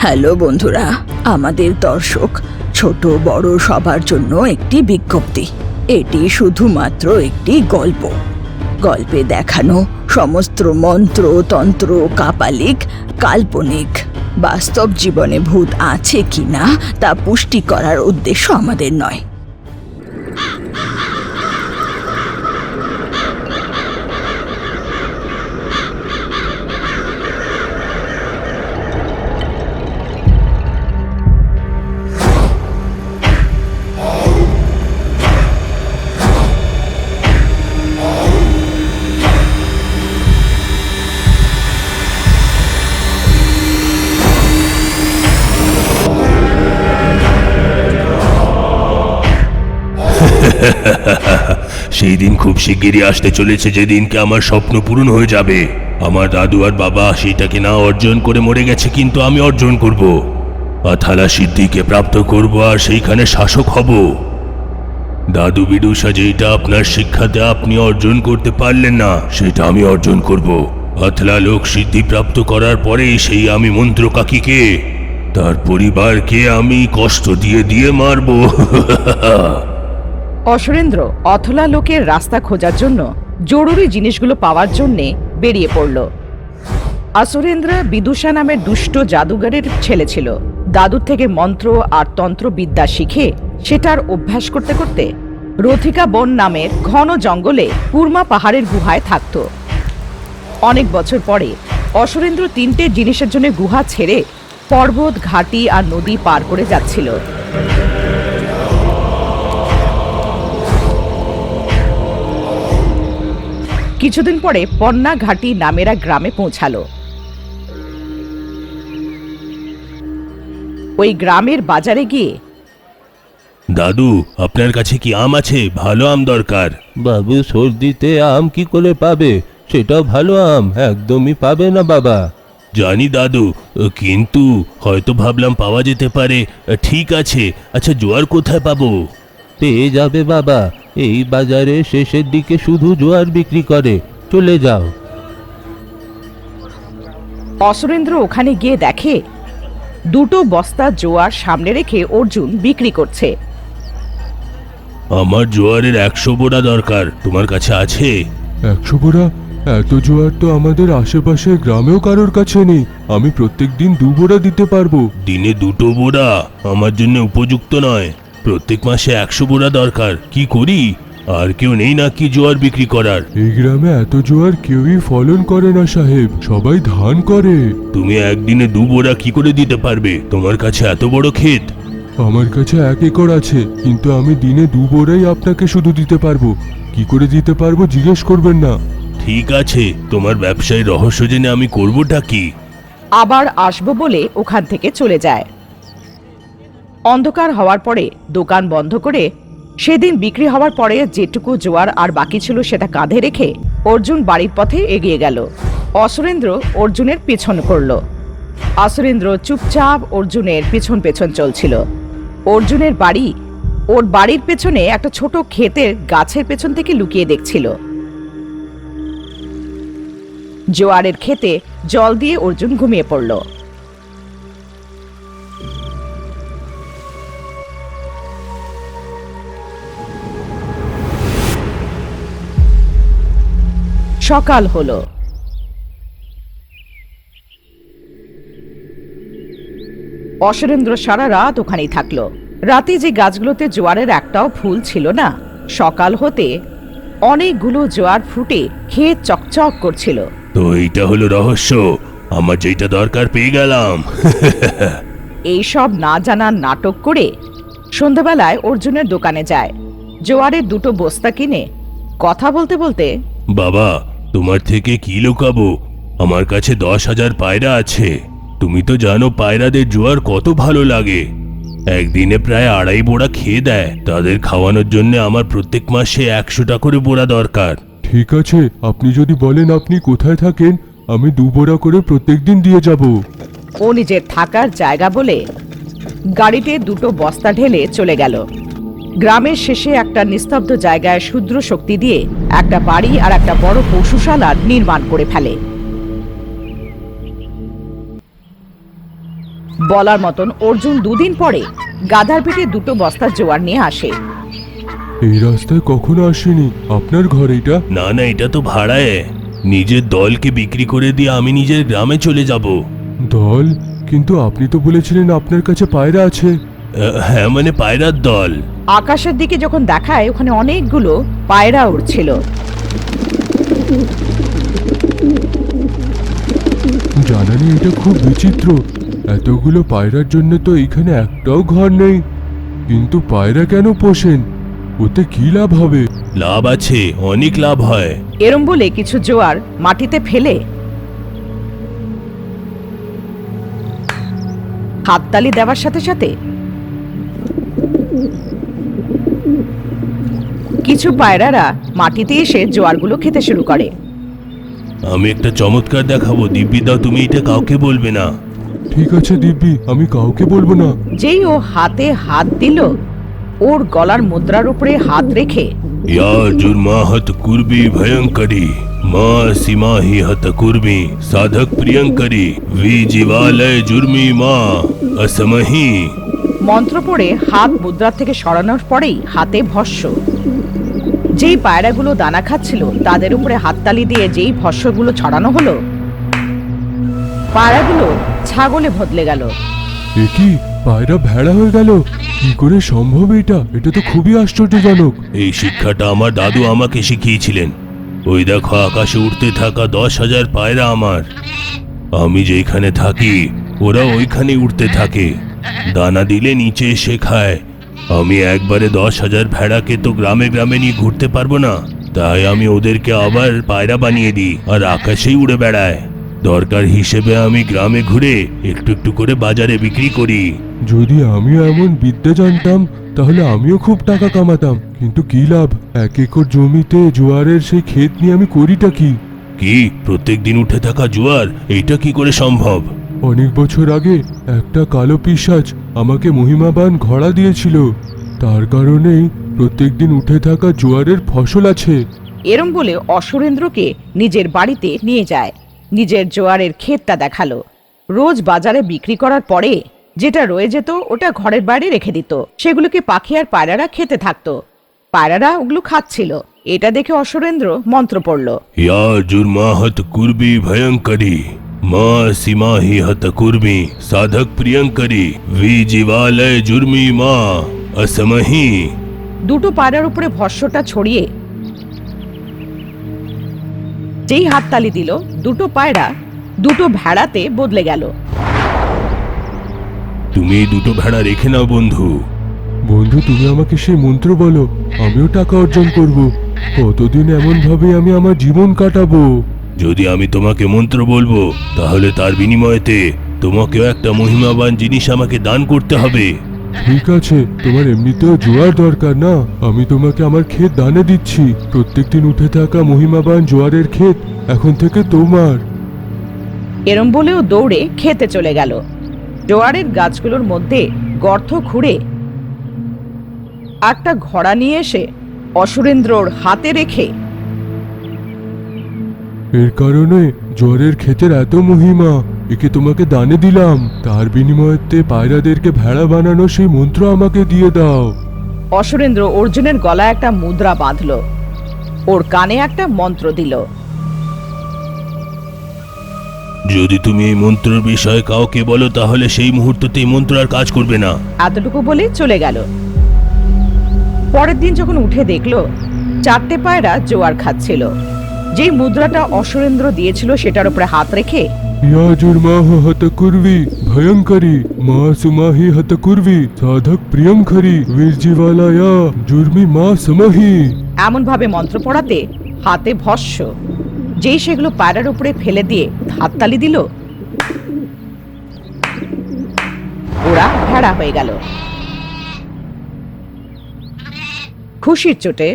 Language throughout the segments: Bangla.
হ্যালো বন্ধুরা, আমাদের দর্শক ছোট বড় সবার জন্য একটি বিজ্ঞপ্তি। এটি শুধুমাত্র একটি গল্প। গল্পে দেখানো সমস্ত মন্ত্র তন্ত্র কাপালিক কাল্পনিক। বাস্তব জীবনে ভূত আছে কিনা তা পুষ্টি করার উদ্দেশ্য আমাদের নয়। সেই দিন খুব শিগগিরই আসতে চলেছে যেদিনকে আমার স্বপ্ন পূরণ হয়ে যাবে। আমার দাদু আর বাবা সেইটাকে না অর্জন করে মরে গেছে, কিন্তু আমি অর্জন করব। আথালা সিদ্ধিকে প্রাপ্ত করব আর সেইখানে শাসক হব। দাদু বিদুষা যেটা আপনার শিক্ষাতে আপনি অর্জন করতে পারলেন না, সেটা আমি অর্জন করব। আথলা লোক সিদ্ধি প্রাপ্ত করার পরে সেই আমি মন্ত্র কাকিকে তার পরিবারকে আমি কষ্ট দিয়ে দিয়ে মারব। অসুরেন্দ্র অথলা লোকের রাস্তা খোঁজার জন্য জরুরি জিনিসগুলো পাওয়ার জন্যে বেরিয়ে পড়ল। অসুরেন্দ্র বিদুষা নামের দুষ্ট জাদুঘরের ছেলে ছিল। দাদুর থেকে মন্ত্র আর তন্ত্র বিদ্যা শিখে সেটার অভ্যাস করতে করতে রথিকা বন নামের ঘন জঙ্গলে কুরমা পাহাড়ের গুহায় থাকত। অনেক বছর পরে অসুরেন্দ্র তিনটে জিনিসের জন্য গুহা ছেড়ে পর্বত ঘাটি আর নদী পার করে যাচ্ছিল। কিছুদিন পরে পন্না ঘাটি নামের এক গ্রামে পৌঁছালো। ওই গ্রামের বাজারে গিয়ে, দাদু, আপনার কাছে কি আম আছে? ভালো আম দরকার। বাবু, সর্দিতে আম কি করে পাবে? সেটাও ভালো আম একদমই পাবে না বাবা। জানি দাদু, কিন্তু হয়তো ভাবলাম পাওয়া যেতে পারে। ঠিক আছে, আচ্ছা জোয়ার কোথায় পাবো? পেয়ে যাবে বাবা, এই বাজারে শেষের দিকে শুধু জোয়ার বিক্রি করে, চলে যাও। অসুরেন্দ্র ওখানে গিয়ে দেখে দুটো বস্তা জোয়ার সামনে রেখে অর্জুন বিক্রি করছে। আমার জোয়ারের 100 বোরা দরকার, তোমার কাছে আছে? 100 বোরা? এত জোয়ার তো আমাদের আশেপাশের গ্রামেও কারোর কাছে নেই। আমি প্রত্যেকদিন 2 বোরা দিতে পারবো। দিনে 2 বোরা আমার জন্য উপযুক্ত নয়। প্রত্যেক মাসে 100 বোরা দরকার। কি করি? আর কেউ নেই নাকি জোয়ার বিক্রি করার? এই গ্রামে এত জোয়ার কেউই ফলন করে না সাহেব, সবাই ধান করে। তুমি একদিনে 2 বোরা কি করে দিতে পারবে? তোমার কাছে এত বড় ক্ষেত। আমার কাছে 1 একর আছে, কিন্তু আমি দিনে 2 বোরাই আপনাকে শুধু দিতে পারবো। কি করে দিতে পারবো জিজ্ঞেস করবেন না। ঠিক আছে, তোমার ব্যবসায় রহস্য জেনে আমি করবোটা কি? আবার আসবো বলে ওখান থেকে চলে যায়। অন্ধকার হওয়ার পরে দোকান বন্ধ করে সেদিন বিক্রি হওয়ার পরে যেটুকু জোয়ার আর বাকি ছিল সেটা কাঁধে রেখে অর্জুন বাড়ির পথে এগিয়ে গেল। অসুরেন্দ্র অর্জুনের পিছন করল। অসুরেন্দ্র চুপচাপ অর্জুনের পিছন পেছন চলছিল। অর্জুনের বাড়ি ওর বাড়ির পেছনে একটা ছোট ক্ষেতের গাছের পেছন থেকে লুকিয়ে দেখছিল। জোয়ারের ক্ষেতে জল দিয়ে অর্জুন ঘুমিয়ে পড়ল। সকাল হলো। অসুরেন্দ্র সারা রাত ওখানেই থাকলো। রাতে যে গাছগুলোতে জোয়ারের একটাও ফুল ছিল না, সকাল হতে অনেকগুলো জোয়ার ফুটে ক্ষেত চকচক করছিল। তো এইটা হলো রহস্য, আমার যেটা দরকার পেয়ে গেলাম। এইসব না জানার নাটক করে সন্ধ্যাবেলায় অর্জুনের দোকানে যায়। জোয়ারের 2টো বস্তা কিনে কথা বলতে বলতে, বাবা, তোমার থেকে কি লুকাবো? আমার কাছে 10,000 পায়রা আছে। তুমি তো জানো পায়রাদের জোয়ার কত ভালো লাগে। একদিনে প্রায় 2.5 বোরা খেয়ে দেয়। তাদের খাওয়ানোর জন্য আমার প্রত্যেক মাসে 100টা করে বোরা দরকার। ঠিক আছে, আপনি যদি বলেন আপনি কোথায় থাকেন, আমি 2 বোরা করে প্রত্যেকদিন দিয়ে যাব। ও নিজের থাকার জায়গা বলে গাড়িতে 2টো বস্তা ঢেলে চলে গেল। গ্রামের শেষে একটা নিস্তব্ধ জায়গায় শূদ্র শক্তি দিয়ে একটা বাড়ি আর একটা বড় পশুশালার নির্মাণ করে ফেলে। বলার মতন অর্জুন দুদিন পরে গাধার পিঠে দুটো বস্তা জোয়ার নিয়ে আসে। এই রাস্তায় কখনো আসেনি, আপনার ঘর এটা? না না, এটা তো ভাড়ায়। নিজের দলকে বিক্রি করে দিয়ে আমি নিজের গ্রামে চলে যাব। দল? কিন্তু আপনি তো বলেছিলেন আপনার কাছে পায়রা আছে। হ্যাঁ, মানে পায়রার দল। আকাশের দিকে যখন দেখায় ওখানে অনেকগুলো পায়রা উড়ছিল। জানানি, এটা খুব বিচিত্র। এতগুলো পায়রার জন্য তো এখানে একটাও ঘর নেই, কিন্তু পায়রা কেন পোষেন? ওতে কি লাভ হবে? লাভ আছে, অনেক লাভ হয়। এরম বলে কিছু জোয়ার মাটিতে ফেলে হাততালি দেওয়ার সাথে সাথে কিছু পায়রারা মাটিতে এসে জোয়ারগুলো খেতে শুরু করে। আমি একটা চমৎকার দেখাবো, দিব্যি দাও, তুমি এটা কাউকে বলবে না। ঠিক আছে দিব্যি, আমি কাউকে বলবো না। যেই ও হাতে হাত দিল, ওর গলার মুদ্রার উপরে হাত রেখে या जुर्माहत कुर्बी भयंकरी माँ सिमाही हत कुर्मी साधक प्रियंकरी वी जीवालय जुर्मी माँ असमही। মন্ত্র পড়ে হাত মুদ্রা থেকে সরানোর পরেই হাতে ভস্য। যেই পায়রাগুলো দানা খাচ্ছিল তাদের উপরে হাততালি দিয়ে যেই ভস্যগুলো ছড়ানো হলো, পায়রাগুলো ছাগলে বদলে গেল। এ কি, পায়রা ভেড়া হয়ে গেল? কি করে সম্ভব এটা? এটা তো খুবই আশ্চর্যজনক। এই শিক্ষাটা আমার দাদু আমাকে শিখিয়েছিলেন। ওই দেখো, আকাশে উঠতে থাকা 10,000 পায়রা আমার। আমি যেখানে থাকি ওরা ওইখানে উঠতে থাকে, দানা দিলে নিচে এসে খায়। আমি একবারে 10,000 ভেড়াকে তো গ্রামে গ্রামে নিয়ে ঘুরতে পারবো না, তাই আমি ওদেরকে আবার পায়রা বানিয়ে দিই আর আকাশেই উড়ে বেড়ায়। দরকার হিসেবে আমি গ্রামে ঘুরে একটু একটু করে বাজারে বিক্রি করি। যদি আমিও এমন বিদ্যা জানতাম তাহলে আমিও খুব টাকা কামাতাম, কিন্তু কি লাভ? 1 একর জমিতে জোয়ারের সেই ক্ষেত নিয়ে আমি করিটা কি? কি, প্রত্যেকদিন উঠে থাকা জোয়ার, এইটা কি করে সম্ভব? অনেক বছর আগে একটা কালো পিশাচ আমাকে মহিমাবান ঘোড়া দিয়েছিল, তার কারণেই প্রত্যেকদিন উঠে থাকা জোয়ারের ফসল আছে। এরম বলে অসুরেন্দ্রকে নিজের বাড়িতে নিয়ে যায়, নিজের জোয়ারের ক্ষেতটা দেখালো। রোজ বাজারে বিক্রি করার পরে যেটা রয়ে যেত ওটা ঘরের বাইরে রেখে দিত, সেগুলোকে পাখি আর পায়রারা খেতে থাকতো। পায়রারা ওগুলো খাচ্ছিল। এটা দেখে অসুরেন্দ্র মন্ত্র পড়ল। या जुर्माहत कुर्बी भयंकरी माँ सिमाही हत कुर्मी साधक प्रियंकरी वी जीवालय जुर्मी माँ असमही। দুটো পায়রার উপরে ভস্যটা ছড়িয়ে যেই হাততালি দিল, দুটো পায়রা দুটো ভেড়াতে বদলে গেল। তুমি এই দুটো ভেড়া রেখে নাও বন্ধু। বন্ধু, তুমি আমাকে সেই মন্ত্র বলো, আমিও টাকা অর্জন করব। কতদিন এমন ভাবে আমি আমার জীবন কাটাবো? যদি আমি তোমাকে মন্ত্র বলবো তাহলে তার বিনিময়েতে তোমাকেও একটা মহিমাবান জিনিস আমাকে দান করতে হবে। ঠিক আছে, তোমার এমনিতেও জোয়ার দরকার না, আমি তোমাকে আমার ক্ষেত দানে দিচ্ছি। প্রত্যেকদিন উঠে থাকা মহিমাবান জোয়ারের ক্ষেত এখন থেকে তোমার। এরম বলেও দৌড়ে খেতে চলে গেল। জোয়ারের গাছগুলোর মধ্যে গর্ত খুঁড়ে একটা ঘোড়া নিয়ে এসে অসুরেন্দ্রর হাতে রেখে এর কারণে জোয়ারের ক্ষেতের এত মহিমা, একে তোমাকে দানে দিলাম। তার বিনিময়েতে পায়রাদেরকে ভেড়া বানানো সেই মন্ত্র আমাকে দিয়ে দাও। অসুরেন্দ্র অর্জুনের গলায় একটা মুদ্রা বাঁধল, ওর কানে একটা মন্ত্র দিল। যদি তুমি এই মন্ত্রের বিষয়ে কাউকে বলো তাহলে সেই মুহূর্ততেই মন্ত্র আর কাজ করবে না। এতটুকু বলে চলে গেল। পরের দিন যখন উঠে দেখলো 4টে পায়রা জোয়ার খাচ্ছিল, যেই মুদ্রাটা অসুরেন্দ্র দিয়েছিল সেটার উপরে হাত রেখে या जुर्माह हत कुर्वी भयंकरी माँ सुमाही हत कुर्वी साधक प्रियंकरी वीरजीवाला या जुर्मी माँ समही। এমন ভাবে মন্ত্র পড়াতে হাতে ভস্য, যেই সেগুলো পায়রার উপরে ফেলে দিয়ে হাততালি দিল, ওরা ভেড়া হয়ে গেল। খুশির চোটে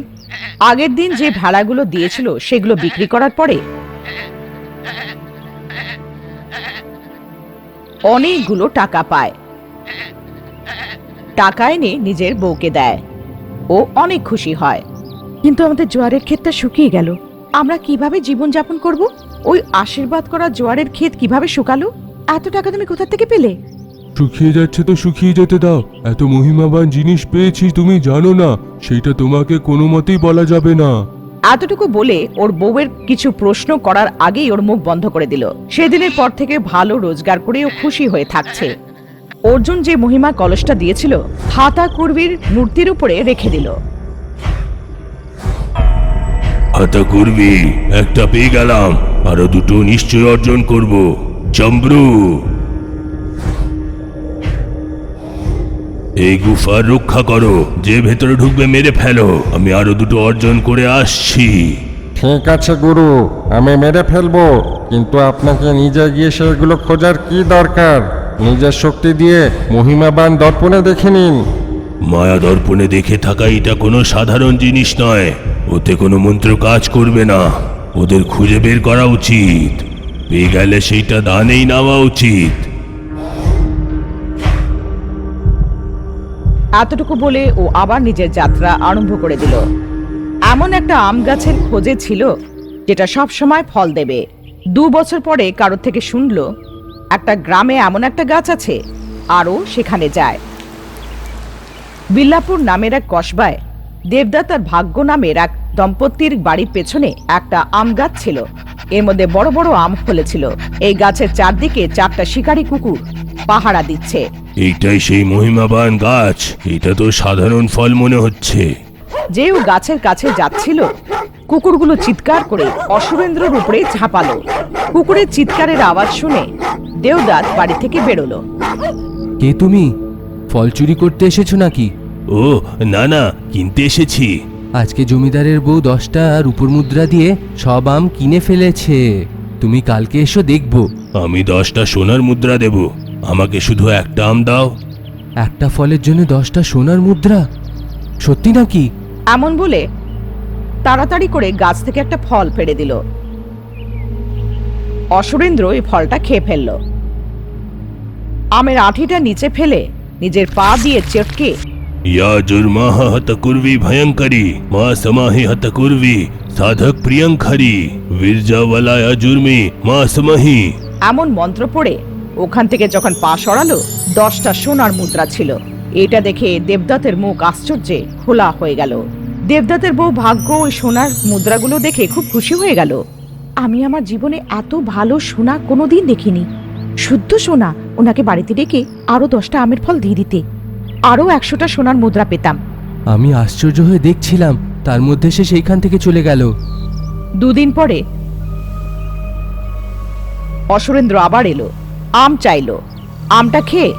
আগের দিন যে ভেড়াগুলো দিয়েছিল সেগুলো বিক্রি করার পরে অনেকগুলো টাকা পায়। টাকা এনে নিজের বউকে দেয়, ও অনেক খুশি হয়। কিন্তু আমাদের জোয়ারের ক্ষেতটা শুকিয়ে গেল, আমরা কিভাবে জীবন যাপন করব? ওই আশীর্বাদ করা জোয়ারের ক্ষেত কিভাবে শুকালো? এত টাকা তুমি কোথা থেকে পেলে? শুকিয়ে যাচ্ছে তো শুকিয়ে যেতে দাও। এত মহিমাবান জিনিস পেয়েছি তুমি জানো না, সেটা তোমাকে কোনো মতেই বলা যাবে না। এতটুকু বলে ওর বউয়ের কিছু প্রশ্ন করার আগেই ওর মুখ বন্ধ করে দিল। সেদিনের পর থেকে ভালো রোজগার করে ও খুশি হয়ে থাকছে। অর্জুন যে মহিমা কলসটা দিয়েছিল হাতা কুর্বির মূর্তির উপরে রেখে দিল। হাতা করবি, একটা পেয়ে গেলাম, আরো দুটো নিশ্চয় অর্জন করব। চম্ব্রু, এই গুফার রক্ষা করো, যে ভেতরে ঢুকবে মেরে ফেলো। আমি আরো দুটো অর্জন করে আসছি। ঠিক আছে গুরু, আমি মেরে ফেলবো, কিন্তু আপনাকে নিজে গিয়ে সেগুলো খোঁজার কি দরকার? নিজের শক্তি দিয়ে মহিমাবান দর্পণে দেখে নিন। মায়া দর্পণে দেখে থাকা এটা কোনো সাধারণ জিনিস নয়। ওতে কোনো মন্ত্র কাজ করবে না। ওদের খুঁজে বের করা উচিত, পেয়ে গেলে সেইটা দানেই নেওয়া উচিত। এতটুকু বলে ও আবার নিজের যাত্রা আরম্ভ করে দিল। এমন একটা আম গাছের খোঁজে ছিল যেটা সব সময় ফল দেবে। 2 বছর পরে কারোর থেকে শুনল একটা গ্রামে এমন একটা গাছ আছে, আরও সেখানে যায়। বিল্লাপুর নামের এক কসবায় দেবদত্ত আর ভাগ্য নামের এক দম্পতির বাড়ির পেছনে একটা আম গাছ ছিল। এর মধ্যে বড় বড় আম ফলেছিল। এই গাছের চারদিকে 4টা শিকারী কুকুর পাহারা দিচ্ছে। এইটাই সেই মহিমাবান গাছ। এটা তো সাধারণ ফল মনে হচ্ছে। যে ও গাছের কাছে যাচ্ছিল, কুকুরগুলো চিৎকার করে অসুরেন্দ্রর উপরে ঝাঁপালো। কুকুরের চিৎকারের আওয়াজ শুনে দেবদত্ত বাড়ি থেকে বেরোলো। কে তুমি? ফল চুরি করতে এসেছো নাকি? ও না না, কিনতে এসেছি। আজকে জমিদারের বউ 10টা রূপোর মুদ্রা দিয়ে সব আম কিনে ফেলেছে। তুমি কালকে এসো, দেখবো। আমি 10টা সোনার মুদ্রা দেব, আমাকে শুধু একটা আম দাও। একটা ফলের জন্য 10টা সোনার মুদ্রা? সত্যি নাকি? এমন বলে তাড়াতাড়ি করে গাছ থেকে একটা ফল পেড়ে দিল। অসুরেন্দ্র এই ফলটা খেয়ে ফেলল। আমের আঁঠিটা নিচে ফেলে নিজের পা দিয়ে চেটকে या जुर्माह हत कुर्वी भयंकरी माँ समाहि हत कुर्वी साधक प्रियंकरी विरजावला या जुर्मी माँ समहि। এমন মন্ত্র পড়ে ওখান থেকে যখন পা সরালো 10টা সোনার মুদ্রা ছিল। এটা দেখে দেবদত্তের মুখ আশ্চর্যে খোলা হয়ে গেল। দেবদত্তের বউ ভাগ্য ওই সোনার মুদ্রাগুলো দেখে খুব খুশি হয়ে গেল। আমি আমার জীবনে এত ভালো সোনা কোনোদিন দেখিনি। শুদ্ধ সোনা। ওনাকে বাড়িতে ডেকে আরো 10টা আমের ফল দিয়ে দিতে, আরো 100টা সোনার মুদ্রা পেতাম। আমি আশ্চর্য হয়ে দেখছিলাম, তার মধ্যে সে সেইখান থেকে চলে গেল। 2 দিন পরে অসুরেন্দ্র আবার এলো, আম চাইলো। আমটা খেয়ে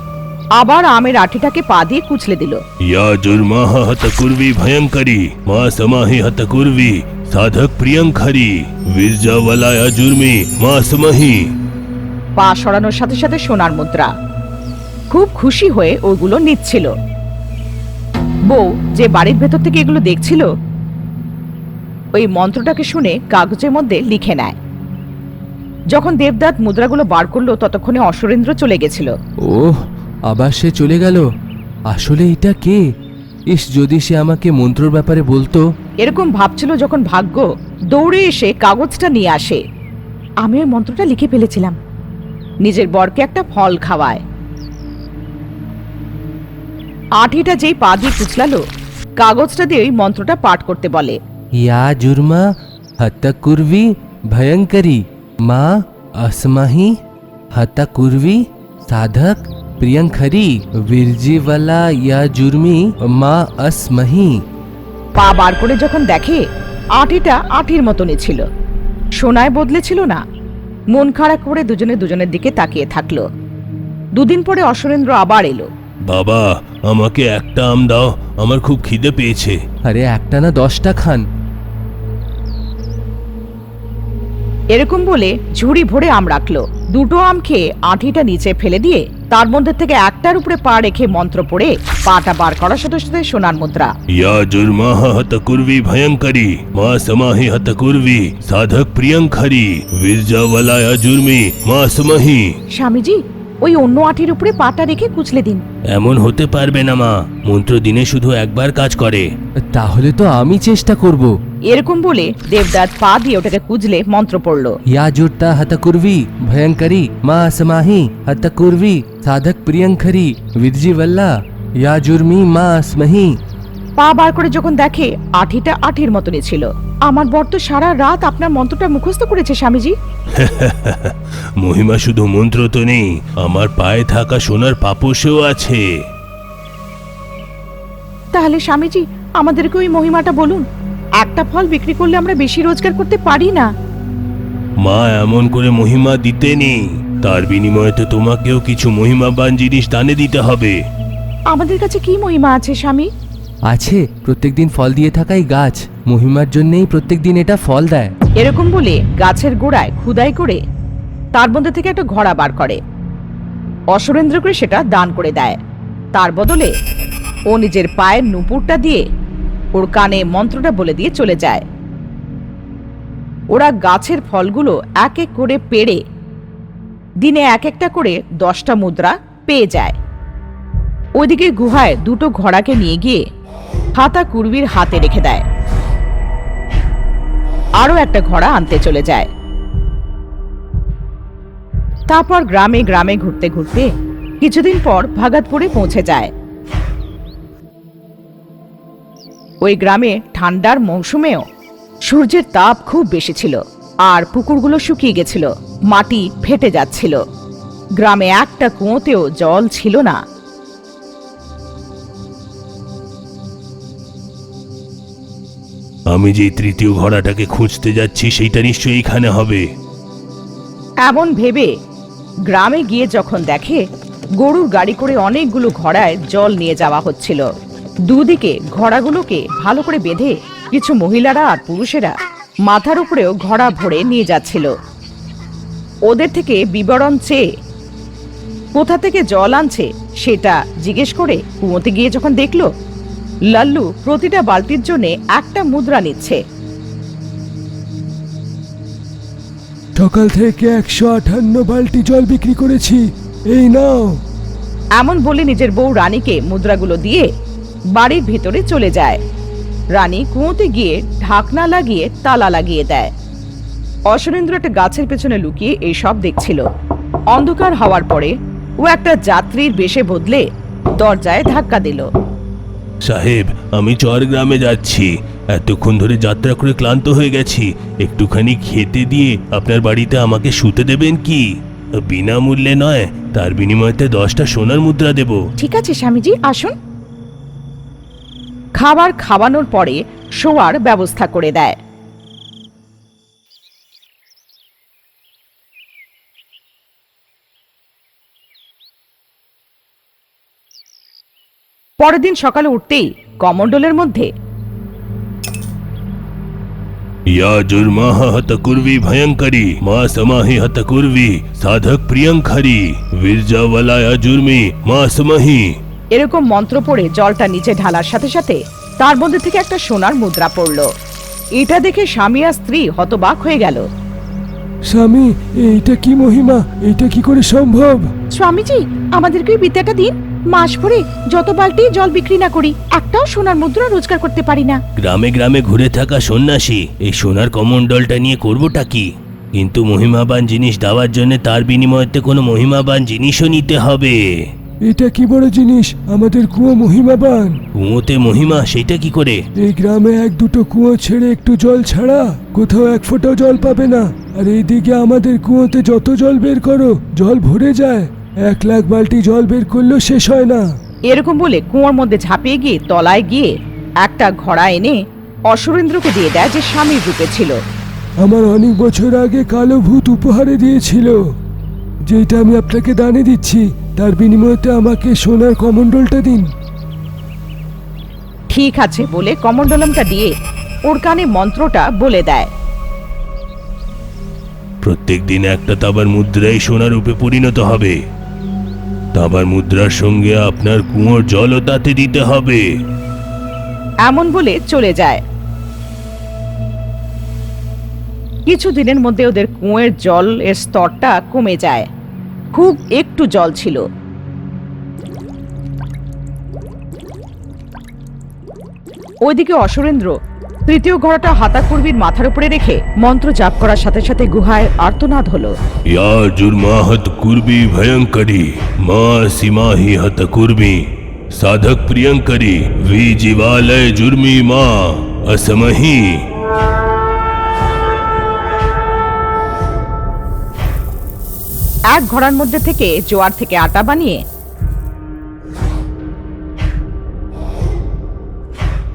আবার আমের আঁঠিটাকে পা দিয়ে কুচলে দিল। या जुर्माह हत कुर्वी भयंकरी माँ समाहि हत कुर्वी साधक प्रियंकरी विरजावला या जुर्मी माँ समहि। পা সরানোর সাথে সাথে সোনার মুদ্রা। খুব খুশি হয়ে ওগুলো নিচ্ছিল। বউ যে বাড়ির ভেতর থেকে এগুলো দেখছিল, ওই মন্ত্রটাকে শুনে কাগজের মধ্যে লিখে নেয়। যখন দেবদত্ত মুদ্রাগুলো বার করলো ততক্ষণে অসুরেন্দ্র চলে গেছিল। ওহ, আবার সে চলে গেল। আসলে এটা কে? ইস, যদি সে আমাকে মন্ত্রর ব্যাপারে বলতো। এরকম ভাবছিল যখন ভাগ্য দৌড়ে এসে কাগজটা নিয়ে আসে। আমি ওই মন্ত্রটা লিখে ফেলেছিলাম। নিজের বরকে একটা ফল খাওয়ায়। আঁঠিটা যেই পা দিয়ে কুচলালো, কাগজটা দিয়ে ওই মন্ত্রটা পাঠ করতে বলে। या जुर्मा हत कुर्वी भयंकरी माँ अस्महि हत कुर्वी साधक प्रियंकरी विरजीवला या जुर्मी माँ अस्महि। পা বার করে যখন দেখে আঁঠিটা আঁঠির মতনই ছিল, সোনায় বদলেছিল না। মন খারাপ করে দুজনে দুজনের দিকে তাকিয়ে থাকলো। 2 দিন পরে অসুরেন্দ্র আবার এলো। বাবা, আমাকে একটা আম দাও, আমার খুব খিদে পেয়েছে। আরে একটা না 10টা খান। এরকম বলে ঝুড়ি ভরে আম রাখলো। 2টো আম খেয়ে আঁঠিটা নিচে ফেলে দিয়ে তার মধ্যে থেকে একটার উপরে পা রেখে মন্ত্র পড়ে পাটা বার করার সাথে সাথে সোনার মুদ্রা। या जुर्माह हत कुर्वी भयंकरी माँ समाहि हत कुर्वी साधक प्रियंकरी विरजावला या जुर्मी माँ समहि। স্বামীজি, ওই অন্য আটির উপরে পাটা রেখে কুচলে দিন। এমন হতে পারবে না মা, মন্ত্র দিনে শুধু একবার কাজ করে। তাহলে তো আমি চেষ্টা করব। এরকম বলে দেবদাস পা দিয়ে ওটাকে কুচলে মন্ত্র পড়ল। या जुट्टा हतकुर्वी भयंकरी माँ समाही हतकुर्वी साधक प्रियंकरी विद्जिवल्ला या जुर्मी माँ स्मही। পা বার করে যখন দেখে আঠিটা আঠির মতনই ছিল। আমার বর তো সারা রাত আপনার মন্ত্রটা মুখস্থ করেছে স্বামীজি। মহিমা শুধু মন্ত্র তো নেই, আমার পায়ে থাকা সোনার পাপোশেও আছে। তাহলে স্বামীজি আমাদেরকে ওই মহিমাটা বলুন। একটা ফল বিক্রি করলে আমরা বেশি রোজগার করতে পারি না। মা এমন করে মহিমা দিতে নেই, তার বিনিময়ে তো তোমাকেও কিছু মহিমাবান জিনিস দানে দিতে হবে। আমাদের কাছে কি মহিমা আছে স্বামী? আছে প্রত্যেকদিন ফল দিয়ে থাকাই গাছ, মহিমার জন্যই প্রত্যেকদিন এটা ফল দেয়। এরকম বলে গাছের গোড়ায় খুদাই করে তার মধ্যে থেকে একটা ঘোড়া বার করে অসুরেন্দ্রকে সেটা দান করে দেয়। তার বদলে ও নিজের পায়ের নুপুরটা দিয়ে ওর কানে মন্ত্রটা বলে দিয়ে চলে যায়। ওরা গাছের ফলগুলো এক এক করে পেড়ে দিনে এক একটা করে 10টা মুদ্রা পেয়ে যায়। ওইদিকে গুহায় দুটো ঘোড়াকে নিয়ে গিয়ে হাতা কুর্বির হাতে রেখে দেয়। আরো একটা ঘোড়া আনতে চলে যায়। তারপর গ্রামে গ্রামে ঘুরতে ঘুরতে কিছুদিন পর ভাগাতপুরে পৌঁছে যায়। ওই গ্রামে ঠান্ডার মৌসুমেও সূর্যের তাপ খুব বেশি ছিল, আর পুকুরগুলো শুকিয়ে গেছিল, মাটি ফেটে যাচ্ছিল। গ্রামে একটা কুয়োতেও জল ছিল না। আমি যে তৃতীয় ঘোড়াটাকে খুঁজতে যাচ্ছি সেইটা নিশ্চয়ই এখানে হবে। এমন ভেবে গ্রামে গিয়ে যখন দেখে গরুর গাড়ি করে অনেকগুলো ঘোড়ায় জল নিয়ে যাওয়া হচ্ছিল। দুদিকে ঘোড়াগুলোকে ভালো করে বেঁধে কিছু মহিলারা আর পুরুষেরা মাথার উপরেও ঘোড়া ভরে নিয়ে যাচ্ছিল। ওদের থেকে বিবরণ চেয়ে কোথা থেকে জল আনছে সেটা জিজ্ঞেস করে কুয়োতে গিয়ে যখন দেখলো লাল্লু প্রতিটা বালতির জন্য একটা মুদ্রা নিচ্ছে। সকাল থেকে 158 বালতি জল বিক্রি করেছি, এই নাও। এমন বলে নিজের বউ রানীকে মুদ্রাগুলো দিয়ে বাড়ির ভিতরে চলে যায়। রানী কুয়োতে গিয়ে ঢাকনা লাগিয়ে তালা লাগিয়ে দেয়। অসুরেন্দ্র একটা গাছের পেছনে লুকিয়ে এই সব দেখছিল। অন্ধকার হওয়ার পরে ও একটা যাত্রীর বেশে বদলে দরজায় ধাক্কা দিল। সাহেব, আমি চর গ্রামে যাচ্ছি, এতক্ষণ ধরে যাত্রা করে ক্লান্ত হয়ে গেছি, একটুখানি খেতে দিয়ে আপনার বাড়িতে আমাকে শুতে দেবেন কি? বিনামূল্যে নয়, তার বিনিময়তে 10টা সোনার মুদ্রা দেব। ঠিক আছে স্বামীজি, আসুন। খাবার খাওয়ানোর পরে শোয়ার ব্যবস্থা করে দেয়। পরের দিন সকালে উঠতেই কমণ্ডলের মধ্যে या जुर्माह हतकुर्वी भयंकरी माँ समाही हतकुर्वी साधक प्रियंकरी विरजावला या जुर्मी माँ समही। এরকম মন্ত্র পড়ে জলটা নিচে ঢালার সাথে সাথে তার মধ্যে থেকে একটা সোনার মুদ্রা পড়ল। এটা দেখে স্বামী আর স্ত্রী হতবাক হয়ে গেল। স্বামী, এইটা কি মহিমা? এইটা কি করে সম্ভব? স্বামীজি, আমাদেরকে ওই বিদ্যাটা দিন। মাস ভরে যত বালতি জল বিক্রি না করি, একটাও সোনার মুদ্রা রোজগার করতে পারি না। গ্রামে গ্রামে ঘুরে থাকা সন্ন্যাসী এই সোনার কমণ্ডলটা নিয়ে করবোটা কি? কিন্তু মহিমাবান জিনিস দেওয়ার জন্য তার বিনিময়তে কোনো মহিমাবান জিনিসও নিতে হবে। এটা কি বড় জিনিস, আমাদের কুয়ো মহিমাবান। কুয়োতে মহিমা, সেটা কি করে? এই গ্রামে 1-2 কুয়ো ছেড়ে একটু জল ছাড়া কোথাও 1 ফোঁটাও জল পাবে না। আর এইদিকে আমাদের কুয়োতে যত জল বের করো জল ভরে যায়, 1 লাখ বালতি জল বের করলেও শেষ হয় না। এরকম বলে কুয়োর মধ্যে ঝাঁপিয়ে গিয়ে তলায় গিয়ে একটা ঘোড়া এনে অসুরেন্দ্রকে দিয়ে দেয়, যে স্বামীর রূপে ছিল। আমার অনেক বছর আগে কালো ভূত উপহারে দিয়েছিল, যেটা আমি আপনাকে দানে দিচ্ছি। তার বিনিময়তে আমাকে সোনার কমণ্ডলটা দিন। ঠিক আছে বলে কমণ্ডলমটা দিয়ে ওর কানে মন্ত্রটা বলে দেয়। প্রত্যেক দিন একটা তাবার মুদ্রাই সোনার রূপে পরিণত হবে। তাবার মুদ্রার সঙ্গে আপনার কুয়োর জলও তাতে দিতে হবে। এমন বলে চলে যায়। কিছুদিনের মধ্যে ওদের কুয়োর জলের স্তরটা কমে যায়। খুব একটু জল ছিল। ওইদিকে অসুরেন্দ্র তৃতীয় ঘোড়াটা হাতাকুর্বির মাথার উপরে রেখে মন্ত্র জাপ করার সাথে সাথে গুহায় আর্তনাদ হলো। या जुर्मा हत कुर्बी भयंकरी माँ सिमाही हत कुर्बी साधक प्रियंकरी वी जीवालय जुर्मी माँ असमही। এক ঘোড়ার মধ্যে থেকে জোয়ার থেকে আটা বানিয়ে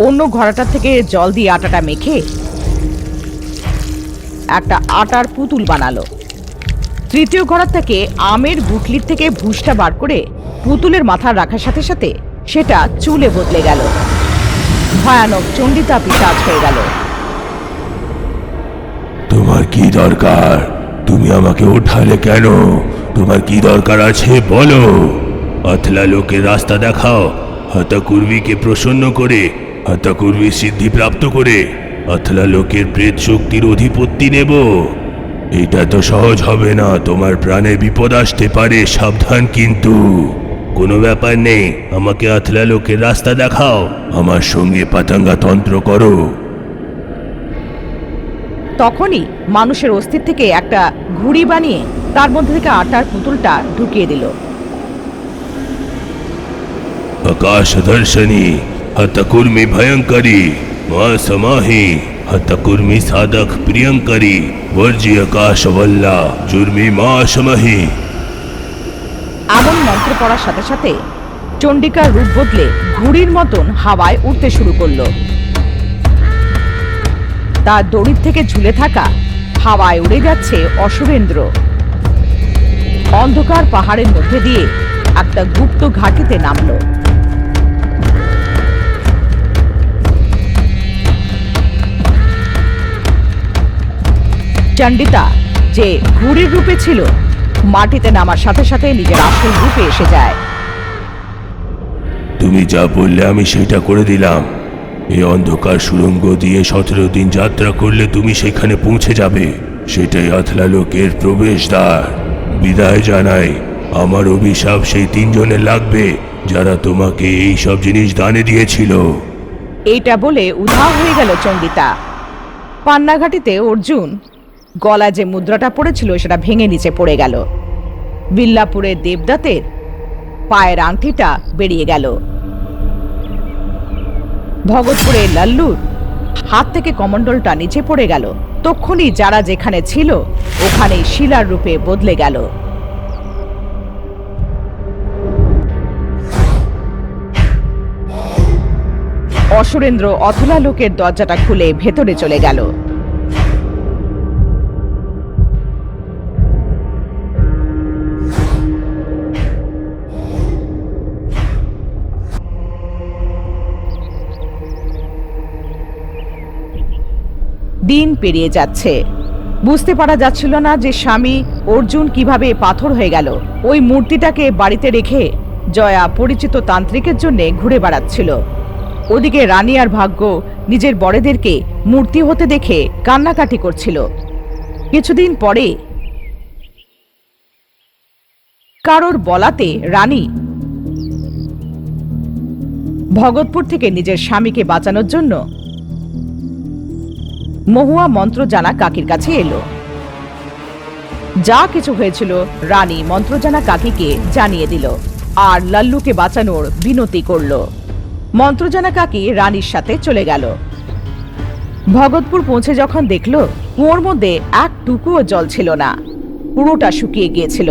অন্য ঘোড়াটার থেকে জল দিয়ে আটাটা মেখে একটা আটার পুতুল বানালো। তৃতীয় ঘোড়ার থেকে আমের গুটলির থেকে ভুষটা বার করে পুতুলের মাথা রাখার সাথে সাথে সেটা চুলে বদলে গেল। ভয়ানক চণ্ডিতা পিশাচ হয়ে গেল। তোমার কি দরকার? তুমি আমাকে উঠালে কেন? তোমার কি দরকার আছে বলো। अथला লোকের রাস্তা দেখাও, হতকুর্বীকে প্রসন্ন করে, হতকুর্বী সিদ্ধি প্রাপ্ত করে अथला লোকের প্রেত শক্তির অধিপত্তি নেব। এটা তো সহজ হবে না, তোমার প্রাণে বিপদ আসতে পারে, সাবধান। কিন্তু কোনো ব্যাপার নেই, আমাকে अथला লোকের রাস্তা দেখাও, আমার সঙ্গে পাতাঙ্গা তন্ত্র করো। তখনই মানুষের অস্থির থেকে একটা ঘুড়ি বানিয়ে তার মধ্যে থেকে আটার পুতুলটা ঢুকিয়ে দিল। आकाश दर्शनी हतकुर्मी भयंकरी मां समाही हतकुर्मी साधक प्रियंकरी वर्जी आकाश वल्ला जुर्मी मां समही। এমন মন্ত্র পড়ার সাথে সাথে চণ্ডিকার রূপ বদলে ঘুড়ির মতন হাওয়ায় উঠতে শুরু করলো। তার দড়ির থেকে ঝুলে থাকা হাওয়ায় উড়ে যাচ্ছে অসুরেন্দ্র। অন্ধকার পাহাড়ের মধ্যে দিয়ে একটা গুপ্ত ঘাটিতে নামলো। চণ্ডিতা যে ঘুড়ির রূপে ছিল মাটিতে নামার সাথে সাথে নিজের আসল রূপে এসে যায়। তুমি যা বললে আমি সেটা করে দিলাম। এই অন্ধকার সুড়ঙ্গ দিয়ে 17 দিন যাত্রা করলে তুমি সেখানে পৌঁছে যাবে। সেটাই अथला লোকের প্রবেশদ্বার। বিদায় জানাই। আমার অভিশাপ সেই 3 জনের লাগবে যারা তোমাকে এই সব জিনিস দানে দিয়েছিল। এইটা বলে উধাও হয়ে গেল চণ্ডিতা। পান্নাঘাটিতে অর্জুন গলায় যে মুদ্রাটা পড়েছিল সেটা ভেঙে নিচে পড়ে গেল। বিল্লাপুরের দেবদাতের পায়ের আংটিটা বেরিয়ে গেল। ভগতপুরের লাল্লুর হাত থেকে কমণ্ডলটা নিচে পড়ে গেল। তক্ষুনি যারা যেখানে ছিল ওখানেই শিলার রূপে বদলে গেল। অসুরেন্দ্র অথলা লোকের দরজাটা খুলে ভেতরে চলে গেল। দিন পেরিয়ে যাচ্ছে। বুঝতে পারা যাচ্ছিল না যে স্বামী অর্জুন কিভাবে পাথর হয়ে গেল। ওই মূর্তিটাকে বাড়িতে রেখে জয়া পরিচিত তান্ত্রিকের জন্য ঘুরে বেড়াচ্ছিল। ওদিকে রানী আর ভাগ্য নিজের বড়দেরকে মূর্তি হতে দেখে কান্নাকাটি করছিল। কিছুদিন পরে কারোর বলাতে রানী ভগতপুর থেকে নিজের স্বামীকে বাঁচানোর জন্য মহুয়া মন্ত্র জানা কাকির কাছে এলো। যা কিছু হয়েছিল রানী মন্ত্র জানা কাকিকে জানিয়ে দিল আর লাল্লুকে বাঁচানোর বিনতি করল। মন্ত্র জানা কাকি রানীর সাথে চলে গেল। ভগতপুর পৌঁছে যখন দেখল কুয়োর মধ্যে এক টুকুও জল ছিল না, পুরোটা শুকিয়ে গিয়েছিল।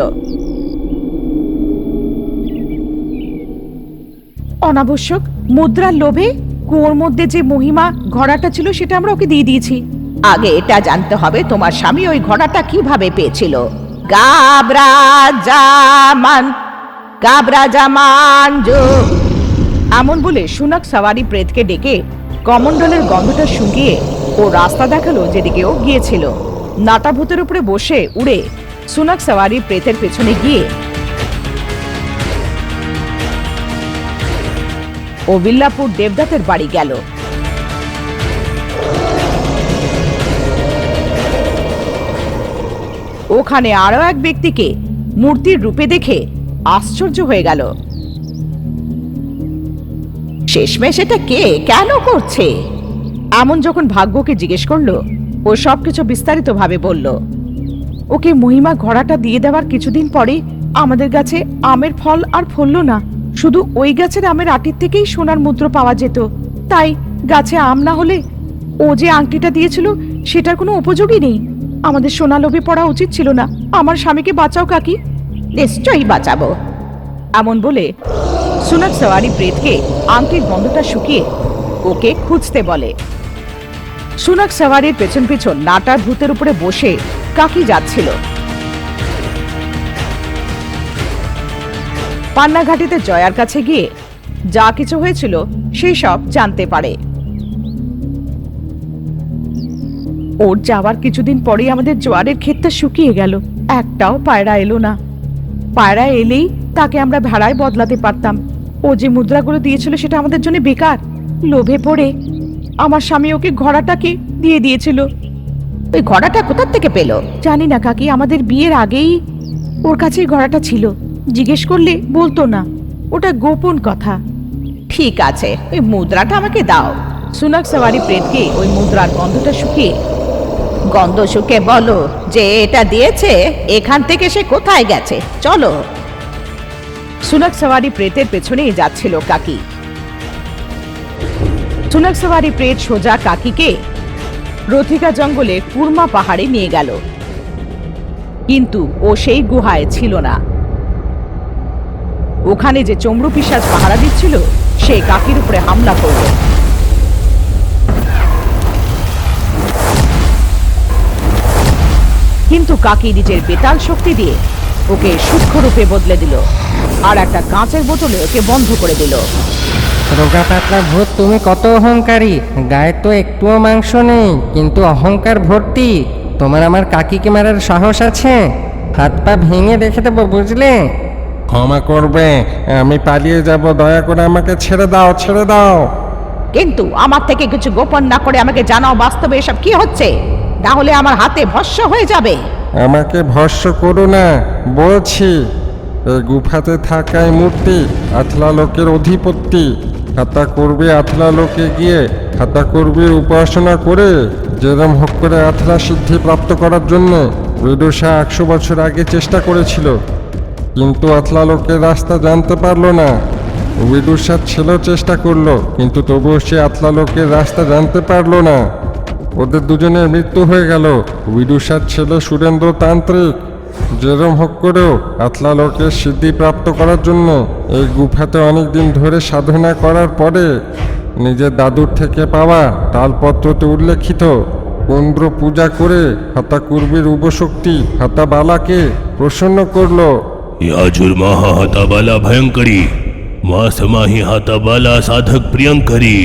অনাবশ্যক মুদ্রার লোভে কুয়োর মধ্যে যে মহিমা ঘোড়াটা ছিল সেটা আমরা ওকে দিয়ে দিয়েছি। আগে এটা জানতে হবে তোমার স্বামী ওই ঘোড়াটা কিভাবে পেয়েছিল। গাবরা জামান জো এমন বলে সুনাক সাওয়ারি প্রেতকে ডেকে কমণ্ডলের গন্ধটা শুকিয়ে ও রাস্তা দেখালো যেদিকে ও গিয়েছিল। নাটা ভূতের উপরে বসে উড়ে সুনাক সাওয়ারি প্রেতের পেছনে গিয়ে ও বিল্লাপুর দেবদাতের বাড়ি গেল। ওখানে আরো এক ব্যক্তিকে মূর্তির রূপে দেখে আশ্চর্য হয়ে গেল। শেষমেশ এটা কে, কেন করছে? এমন যখন ভাগ্যকে জিজ্ঞেস করলো, ও সবকিছু বিস্তারিতভাবে বলল। ওকে মহিমা ঘোড়াটা দিয়ে দেওয়ার কিছুদিন পরে আমাদের গাছে আমের ফল আর ফললো না, শুধু ওই গাছের আমের আটির থেকেই সোনার মুদ্রা পাওয়া যেত। তাই গাছে আম না হলে ও যে আংটিটা দিয়েছিল সেটার কোনো উপযোগই নেই। আমাদের সোনা লোভে পড়া উচিত ছিল না। আমার স্বামীকে বাঁচাও কাকি। নিশ্চয়ই বাঁচাবো, এমন বলে সুনাক সওয়ারি প্রেতকে আংটির গন্ধটা শুকিয়ে ওকে খুঁজতে বলে। সুনাক সওয়ারির পেছন পেছন নাটার ভূতের উপরে বসে কাকি যাচ্ছিল। পান্নাঘাটিতে জয়ার কাছে গিয়ে যা কিছু হয়েছিল সেই সব জানতে পারে। ওর যাওয়ার কিছুদিন পরেই আমাদের জোয়ারের ক্ষেতটা শুকিয়ে গেল, একটাও পায়রা এলো না। পায়রা এলেই তাকে আমরা ভেড়ায় বদলাতে পারতাম। ও যে মুদ্রাগুলো দিয়েছিল সেটা আমাদের জন্য বেকার। লোভে পড়ে আমার স্বামী ওকে ঘোড়াটাকে দিয়ে দিয়েছিল। ওই ঘোড়াটা কোথা থেকে পেল জানি না কাকি, আমাদের বিয়ের আগেই ওর কাছে ঘোড়াটা ছিল। জিজ্ঞেস করলে বলতো না, ওটা গোপন কথা। ঠিক আছে, ওই মুদ্রাটা আমাকে দাও। সুনাক সওয়ারি প্রেতকে ওই মুদ্রার গন্ধটা শুকিয়ে গন্ধ শুকে বলো যে এটা দিয়েছে, এখান থেকে সে কোথায় গেছে, চলো। সুনাক সওয়ারি প্রেতের পেছনেই যাচ্ছিল কাকি। সুনাক সওয়ারি প্রেত সোজা কাকিকে রথিকা জঙ্গলে কুরমা পাহাড়ে নিয়ে গেল, কিন্তু ও সেই গুহায় ছিল না। ওখানে যে চমড়ু পিশাচ পাহারা দিচ্ছিল সে কাকির উপরে হামলা করল। কিন্তু কাকি নিজের বেতাল শক্তি দিয়ে ওকে সূক্ষ্ম রূপে বদলে দিল আর একটা কাঁচের বোতলে ওকে বন্ধ করে দিল। রোগা পাতলা ভূত, তুমি কত অহংকারী! গায়ে তো একটুও মাংস নেই, কিন্তু অহংকার ভর্তি। তোমার আমার কাকিকে মারার সাহস আছে? হাত পা ভেঙে রেখে দেবো, বুঝলে? ক্ষমা করবে, আমি পালিয়ে যাব, দয়া করে আমাকে ছেড়ে দাও, ছেড়ে দাও। কিন্তু আমার থেকে কিছু গোপন না করে আমাকে জানাও বাস্তবে এসব কি হচ্ছে, না হলে আমার হাতে ভস্য হয়ে যাবে। আমাকে ভস্য করো না বলছি। এই গুফাতে থাকা এই মূর্তি আথলা লোকের অধিপত্তি। খাতা করবে আথলা লোকে গিয়ে খাতা করবির উপাসনা করে যেরম হোক করে আথলা সিদ্ধি প্রাপ্ত করার জন্য বিদুষা 100 বছর আগে চেষ্টা করেছিল, কিন্তু আথলা লোকের রাস্তা জানতে পারলো না। বিদুষার ছেলেও চেষ্টা করলো, কিন্তু তবুও সে আথলা লোকের রাস্তা জানতে পারলো না। ওদের দুজনের মৃত্যু হয়ে গেল। বিদুষার ছেলে সুরেন্দ্র তান্ত্রিক যেরম হোক করেও আথলা লোকের সিদ্ধি প্রাপ্ত করার জন্য এই গুফাতে অনেকদিন ধরে সাধনা করার পরে নিজের দাদুর থেকে পাওয়া তালপত্রতে উল্লেখিত কুন্দ্র পূজা করে হাতা কুর্বির উপশক্তি হাতাবালাকে প্রসন্ন করলো। याजुर महा हताबाला भयंकरी माँ समाही हताबाला साधक प्रियंकरी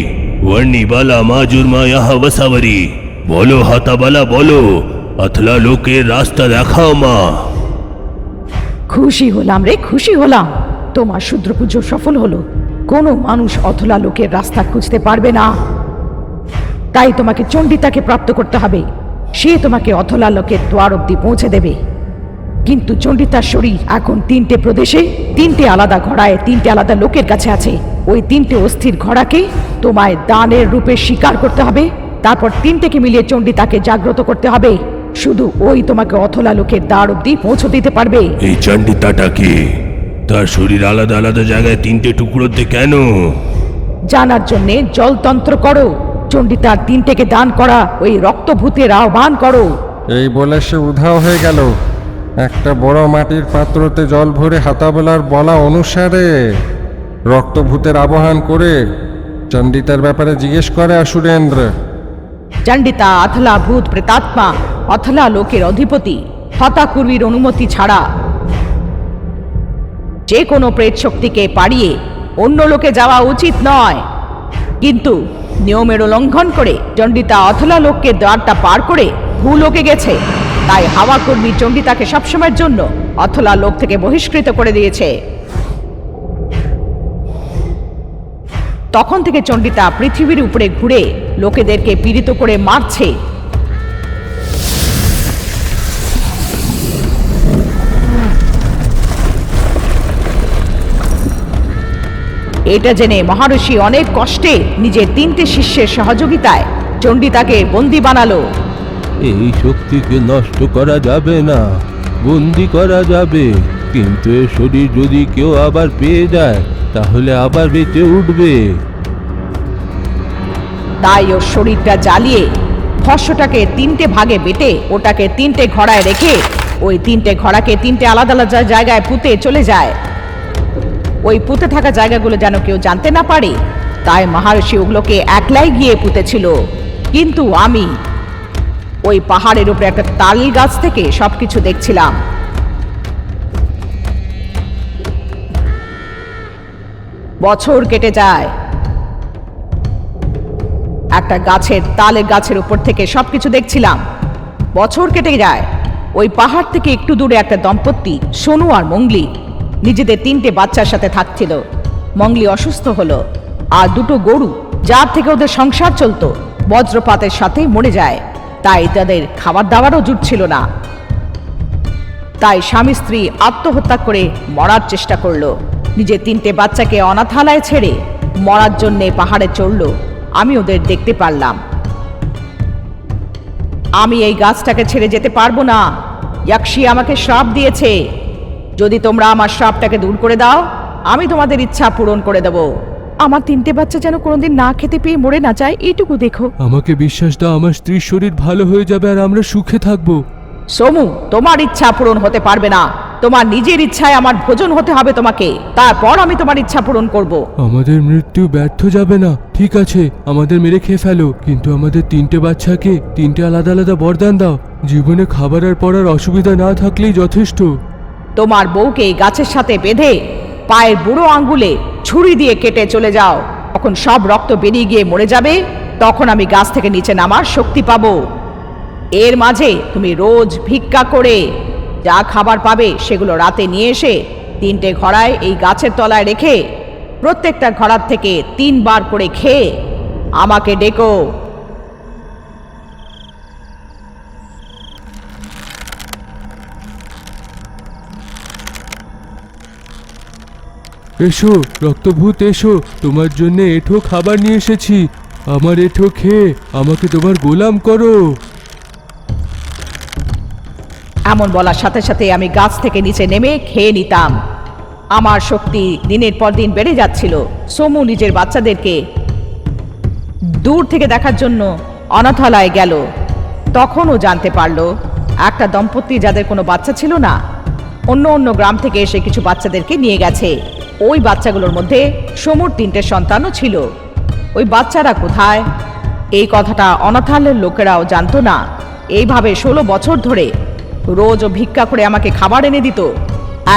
वर्णी बाला माजुर मा यहाँ वसावरी। बोलो हताबाला बोलो, अथला लोके रास्ता देखाओ माँ। খুশি হলাম রে, খুশি হলাম। তোমার শূদ্র পুজো সফল হলো। কোনো মানুষ অথলা লোকের রাস্তা খুঁজতে পারবে না। তাই তোমাকে চণ্ডীতাকে প্রাপ্ত করতে হবে। সে তোমাকে অথলা লোকের দ্বার অব্দি পৌঁছে দেবে। কিন্তু চণ্ডীতার শরীর এখন 3টে প্রদেশে 3টে আলাদা ঘোড়ায় 3টে আলাদা লোকের কাছে আছে। ওই 3টে অস্থির ঘোড়াকে তোমায় দানের রূপে স্বীকার করতে হবে। তারপর 3টেকে মিলিয়ে চণ্ডীতাকে জাগ্রত করতে হবে। শুধু ওই তোমাকে অথলা লোকের দ্বার অব্দি পৌঁছে দিতে পারবে। এই চণ্ডিতাটা কি? তার শরীর আলাদা আলাদা জায়গায় 3টে টুকরোতে কেন? জানার জন্য জলতন্ত্র করো। চণ্ডীতার 3টেকে দান করা ওই রক্তভূতের আহ্বান করো। এই বলে সে উধাও হয়ে গেল। একটা বড় মাটির পাত্রতে জল ভরে হাতাবেলার বলা অনুসারে রক্তভূতের আবাহন করে চণ্ডিতার ব্যাপারে জিজ্ঞেস করে আসুরেন্দ্র। চণ্ডিতা অথলা ভূত প্রেতাত্মা, অথলা লোকের অধিপতি। হতাকুর্বীর অনুমতি ছাড়া যে কোনো প্রেত শক্তিকে পাড়িয়ে অন্য লোকে যাওয়া উচিত নয়। কিন্তু নিয়মের উল্লঙ্ঘন করে চণ্ডিতা অথলা লোককে দ্বারটা পার করে ভূলোকে গেছে। তাই হাওয়া কর্মী চণ্ডিতাকে সবসময়ের জন্য অথলা লোক থেকে বহিষ্কৃত করে দিয়েছে। তখন থেকে চণ্ডিতা পৃথিবীর উপরে ঘুরে লোকেদেরকে পীড়িত করে মারছে। এটা জেনে মহর্ষি অনেক কষ্টে নিজের 3টে শিষ্যের সহযোগিতায় চণ্ডীতাকে বন্দি বানালো। এই শক্তিকে নষ্ট করা যাবে না, বন্দি করা যাবে, কিন্তু এ শরীর যদি কেউ আবার পেয়ে যায় তাহলে আবার বেঁচে উঠবে। তাই ওর শরীরটা জ্বালিয়ে ভস্মটাকে 3টে ভাগে বেটে ওটাকে 3টে ঘড়ায় রেখে ওই 3টে ঘড়াকে 3টে আলাদা আলাদা জায়গায় পুঁতে চলে যায়। ওই পুঁতে থাকা জায়গাগুলো যেন কেউ জানতে না পারে, তাই মহর্ষি ওগুলোকে একলাই গিয়ে পুঁতেছিল। কিন্তু আমি ওই পাহাড়ের উপরে একটা তাল গাছ থেকে সবকিছু দেখছিলাম। বছর কেটে যায়, একটা তালের গাছের উপর থেকে সবকিছু দেখছিলাম। বছর কেটে যায়, ওই পাহাড় থেকে একটু দূরে একটা দম্পতি সোনু আর মঙ্গলি নিজেদের 3টে বাচ্চার সাথে থাকছিল। মঙ্গলি অসুস্থ হলো, আর 2টো গরু যার থেকে ওদের সংসার চলতো বজ্রপাতের সাথে মরে যায়। তাই তাদের খাবার দাবারও জুটছিল না। তাই স্বামী স্ত্রী আত্মহত্যা করে মরার চেষ্টা করলো। নিজের 3টে বাচ্চাকে অনাথালয়ে ছেড়ে মরার জন্যে পাহাড়ে চড়লো। আমি ওদের দেখতে পারলাম। আমি এই গাছটাকে ছেড়ে যেতে পারবো না। ইয়াক্ষী আমাকে শ্রাপ দিয়েছে, যদি তোমরা আমার শ্রাপটাকে দূর করে দাও আমি তোমাদের ইচ্ছা পূরণ করে দেব। আমার 3টে বাচ্চা যেন কোনোদিন না খেতে পেয়ে মরে না যায়, এইটুকু দেখো। আমাকে বিশ্বাস দাও, আমার স্ত্রীর শরীর ভালো হয়ে যাবে আর আমরা সুখে থাকবো। সোমু, তোমার ইচ্ছা পূরণ হতে পারবে না। তোমার নিজের ইচ্ছায় আমার ভোজন হতে হবে তোমাকে, তারপর আমি তোমার ইচ্ছা পূরণ করব। আমাদের মৃত্যু ব্যর্থ যাবে না। ঠিক আছে, আমাদের মেরে খেয়ে ফেলো, কিন্তু আমাদের 3টে বাচ্চাকে 3টে আলাদা আলাদা বরদান দাও। জীবনে খাবার আর পড়ার অসুবিধা না থাকলেই যথেষ্ট। তোমার বউকে গাছের সাথে বেঁধে পায়ের বুড়ো আঙ্গুলে ছুরি দিয়ে কেটে চলে যাও। তখন সব রক্ত বেরিয়ে গিয়ে মরে যাবে, তখন আমি গাছ থেকে নিচে নামার শক্তি পাবো। এর মাঝে তুমি রোজ ভিক্ষা করে যা খাবার পাবে সেগুলো রাতে নিয়ে এসে 3টে ঘড়ায় এই গাছের তলায় রেখে প্রত্যেকটা ঘড়ার থেকে 3 বার করে খেয়ে আমাকে ডেকো। এসো রক্তভূত, এসো, তোমার জন্য এঁঠো খাবার নিয়ে এসেছি। আমার এঁঠো খেয়ে আমাকে তোমার গোলাম করো। এমন বলার সাথে সাথে আমি গাছ থেকে নিচে নেমে খেয়ে নিতাম। আমার শক্তি দিনের পর দিন বেড়ে যাচ্ছিল। সোমু নিজের বাচ্চাদেরকে দূর থেকে দেখার জন্য অনাথালয়ে গেল। তখন ও জানতে পারলো একটা দম্পতি যাদের কোনো বাচ্চা ছিল না, অন্য অন্য গ্রাম থেকে এসে কিছু বাচ্চাদেরকে নিয়ে গেছে। ওই বাচ্চাগুলোর মধ্যে সোমুর 3টে সন্তানও ছিল। ওই বাচ্চারা কোথায় এই কথাটা অনাথালয়ের লোকেরাও জানতো না। এইভাবে 16 বছর ধরে রোজ ও ভিক্ষা করে আমাকে খাবার এনে দিত।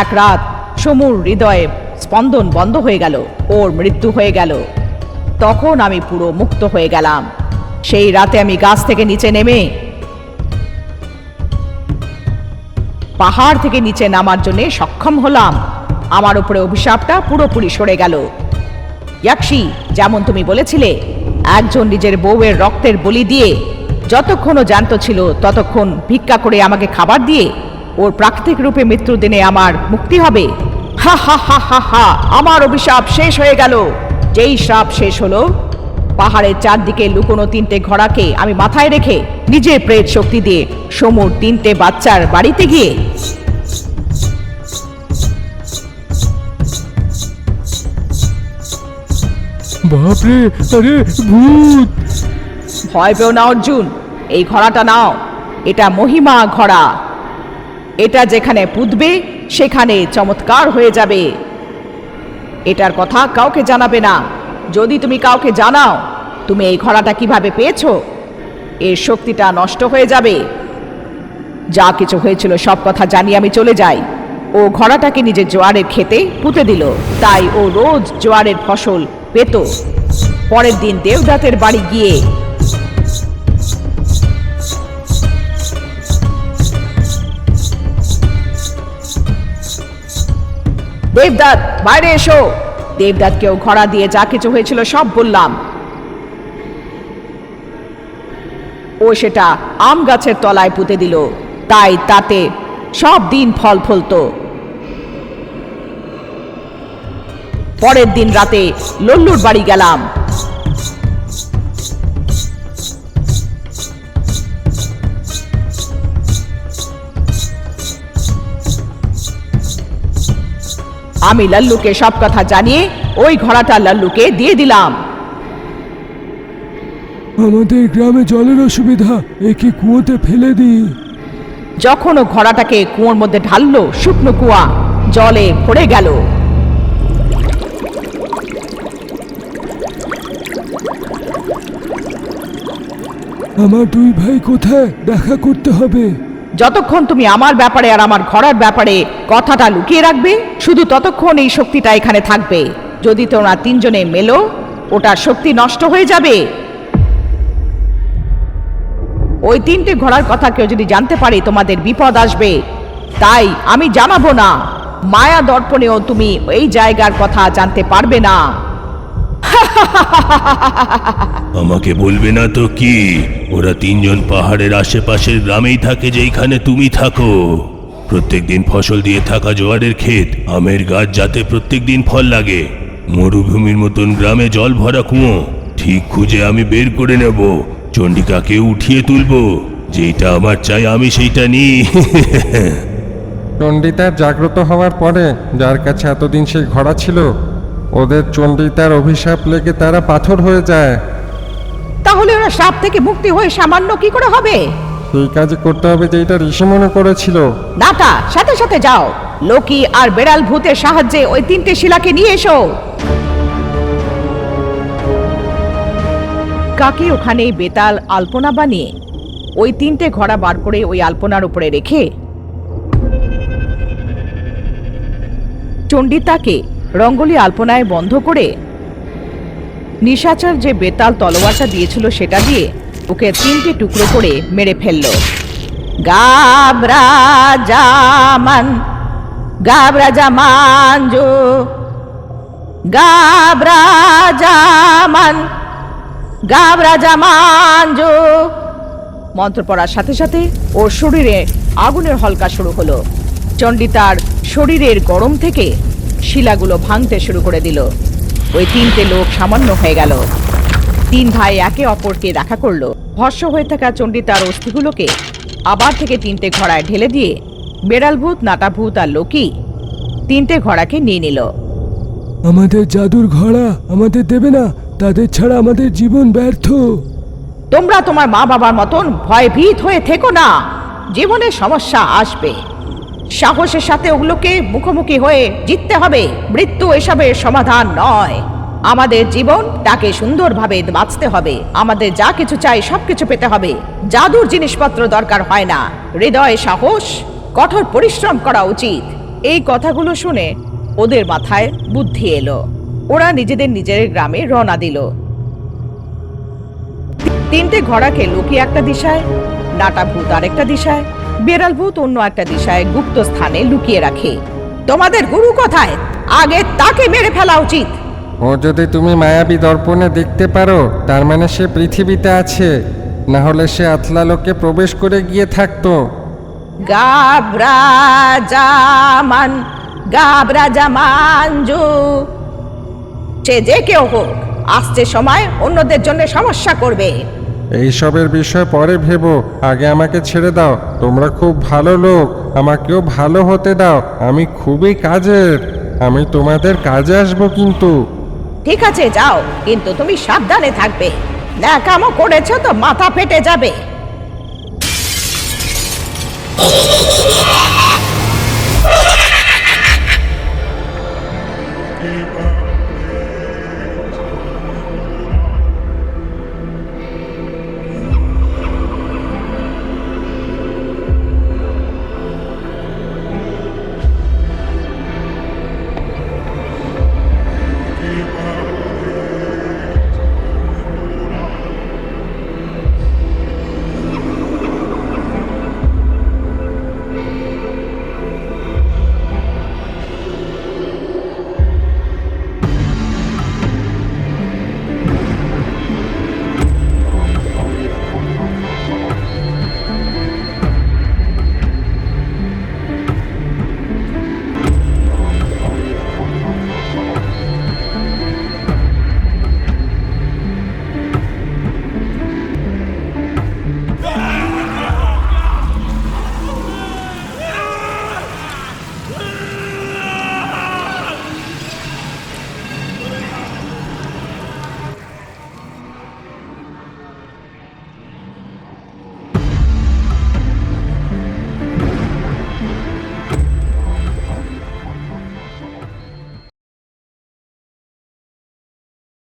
এক রাত সমুর হৃদয়ে স্পন্দন বন্ধ হয়ে গেল, ওর মৃত্যু হয়ে গেল। তখন আমি পুরো মুক্ত হয়ে গেলাম। সেই রাতে আমি গাছ থেকে নিচে নেমে পাহাড় থেকে নিচে নামার জন্য সক্ষম হলাম। আমার উপরে অভিশাপটা পুরোপুরি সরে গেল। ইয়াক্ষী, যেমন তুমি বলেছিলে, একজন নিজের বউয়ের রক্তের বলি দিয়ে যতক্ষণ ও জ্যান্ত ছিল ততক্ষণ ভিক্ষা করে আমাকে খাবার দিয়ে ওর প্রাকৃতিক রূপে মৃত্যুর দিনে আমার মুক্তি হবে। হা হা হা হা হা, আমার অভিশাপ শেষ হয়ে গেল। যেই শ্রাপ শেষ হলো, পাহাড়ের চারদিকে লুকোনো 3টে ঘোড়াকে আমি মাথায় রেখে নিজের প্রেত শক্তি দিয়ে সমুর 3টে বাচ্চার বাড়িতে গিয়ে বাপরে, আরে ভূত! ভয় পেও না অর্জুন, এই ঘোড়াটা নাও। এটা মহিমা ঘোড়া। এটা যেখানে পুঁতবে সেখানে চমৎকার হয়ে যাবে। এটার কথা কাউকে জানাবে না। যদি তুমি কাউকে জানাও তুমি এই ঘোড়াটা কিভাবে পেয়েছো, এর শক্তিটা নষ্ট হয়ে যাবে। যা কিছু হয়েছিল সব কথা জানিয়ে আমি চলে যাই। ও ঘোড়াটাকে নিজের জোয়ারের খেতে পুঁতে দিল, তাই ও রোজ জোয়ারের ফসল পেত। পরের দিন দেবদাতের বাড়ি গিয়ে দেবদাত, বাইরে এসো। দেবদাতকেও ঘোড়া দিয়ে যা কিছু হয়েছিল সব বললাম। ও সেটা আম গাছের তলায় পুঁতে দিল, তাই তাতে সব দিন ফল ফলতো। পরের দিন রাতে লল্লুর বাড়ি গেলাম। আমি লাল্লুকে সব কথা জানিয়ে ওই ঘোড়াটা লাল্লুকে দিয়ে দিলাম। আমাদের গ্রামে জলের অসুবিধা, একে কুয়োতে ফেলে দিই। যখন ও ঘোড়াটাকে কুয়োর মধ্যে ঢাললো, শুকনো কুয়া জলে ভরে গেল। আমার দুই ভাই কোথায়? দেখা করতে হবে। যতক্ষণ তুমি আমার ব্যাপারে আর আমার ঘোড়ার ব্যাপারে কথাটা লুকিয়ে রাখবে, শুধু ততক্ষণ এই শক্তিটা এখানে থাকবে। যদি তোমরা তিনজনে মেলো, ওটার শক্তি নষ্ট হয়ে যাবে। ওই তিনটে ঘোড়ার কথা কেউ যদি জানতে পারে, তোমাদের বিপদ আসবে। তাই আমি জানাবো না। মায়া দর্পণেও তুমি এই জায়গার কথা জানতে পারবে না। আমাকে বলবে না তো কি? ওরা তিনজন পাহাড়ের আশেপাশের গ্রামেই থাকে, যেইখানে তুমি থাকো। প্রত্যেকদিন ফসল দিয়ে থাকা জোয়ারের ক্ষেত, আমের গাছ, যাতে প্রত্যেকদিন ফল লাগে। মরুভূমির মতন গ্রামে জল ভরা কুয়ো ঠিক খুঁজে আমি বের করে নেব। চণ্ডিকাকে উঠিয়ে তুলবো। যেটা আমার চাই আমি সেইটা নিই। চণ্ডীদার জাগ্রত হওয়ার পরে যার কাছে এতদিন সেই ঘোড়া ছিল, ওদের চণ্ডীদার অভিশাপ লেগে তারা পাথর হয়ে যায়। তাহলে ওরা সাপ থেকে মুক্তি হয়ে সামান্য কি করে হবে? সেই কাজ করতে হবে যেটা ঋষি মনে করেছিল। নাটা, সাথে সাথে যাও। লোকি আর বেড়াল ভূতের সাহায্যে ওই তিনটে শিলাকে নিয়ে এসো। কাকে ওখানে বেতাল আলপনা বানিয়ে ওই তিনটে ঘোড়া বার করে ওই আলপনার উপরে রেখে চণ্ডীতাকে রঙ্গলি আলপনায় বন্ধ করে নিশাচর যে বেতাল তলোয়ারটা দিয়েছিল সেটা দিয়ে ওকে তিনটে টুকরো করে মেরে ফেলল। গাবরা জামান, গাবরা জামান জো, গাবরা জামান, গাবরা জামান জো। মন্ত্র পড়ার সাথে সাথে ওর শরীরে আগুনের হলকা শুরু হলো। চণ্ডীতার শরীরের গরম থেকে শিলাগুলো ভাঙতে শুরু করে দিল। ওই তিনটে লোক সামান্য হয়ে গেল। তিন ভাই একে অপরকে দেখা করলো। ভস্ম হয়ে থাকা চণ্ডীতার অস্থিগুলোকে আবার থেকে তিনটে ঘোড়ায় ঢেলে দিয়ে বেড়ালভূত, নাটাভূত আর লোকি তিনটে ঘোড়াকে নিয়ে নিল। আমাদের জাদুর ঘোড়া আমাদের দেবে না, তাদের ছাড়া আমাদের জীবন ব্যর্থ। তোমরা তোমার মা বাবার মতন ভয়ভীত হয়ে থেকো না। জীবনে সমস্যা আসবে, সাহসের সাথে ওগুলোকে মুখোমুখি হয়ে জিততে হবে। মৃত্যু এসবের সমাধান নয়। আমাদের জীবন তাকে সুন্দরভাবে বাঁচতে হবে। আমাদের যা কিছু চাই সবকিছু পেতে হবে। জাদুর জিনিসপত্র দরকার হয় না। হৃদয়ে সাহস, কঠোর পরিশ্রম করা উচিত। এই কথাগুলো শুনে ওদের মাথায় বুদ্ধি এলো। ওরা নিজেদের গ্রামে রওনা দিল। তিনটে ঘোড়াকে লোকি একটা দিশায়, নাটাভূত আরেকটা দিশায়, বেড়ালভূত অন্য একটা দিশায় গুপ্ত স্থানে লুকিয়ে রাখে। তোমাদের গুরু কোথায়? আগে তাকে মেরে ফেলা উচিত। ও যদি তুমি মায়াবী দর্পণে দেখতে পারো, তার মানে সে পৃথিবীতে আছে, না হলে সে আথলালোকে প্রবেশ করে গিয়ে থাকতো। গাবরা জামান, গাবরা জামান জো। সে যে কেউ হোক, আসছে সময় অন্যদের জন্য সমস্যা করবে। এইসবের বিষয় পরে ভেবো, আগে আমাকে ছেড়ে দাও। তোমরা খুব ভালো লোক, আমাকেও ভালো হতে দাও। আমি খুবই কাজের, আমি তোমাদের কাজে আসবো। কিন্তু ঠিক আছে, যাও, কিন্তু তুমি সাবধানে থাকবে। ন্যাকামো করেছো তো মাথা ফেটে যাবে।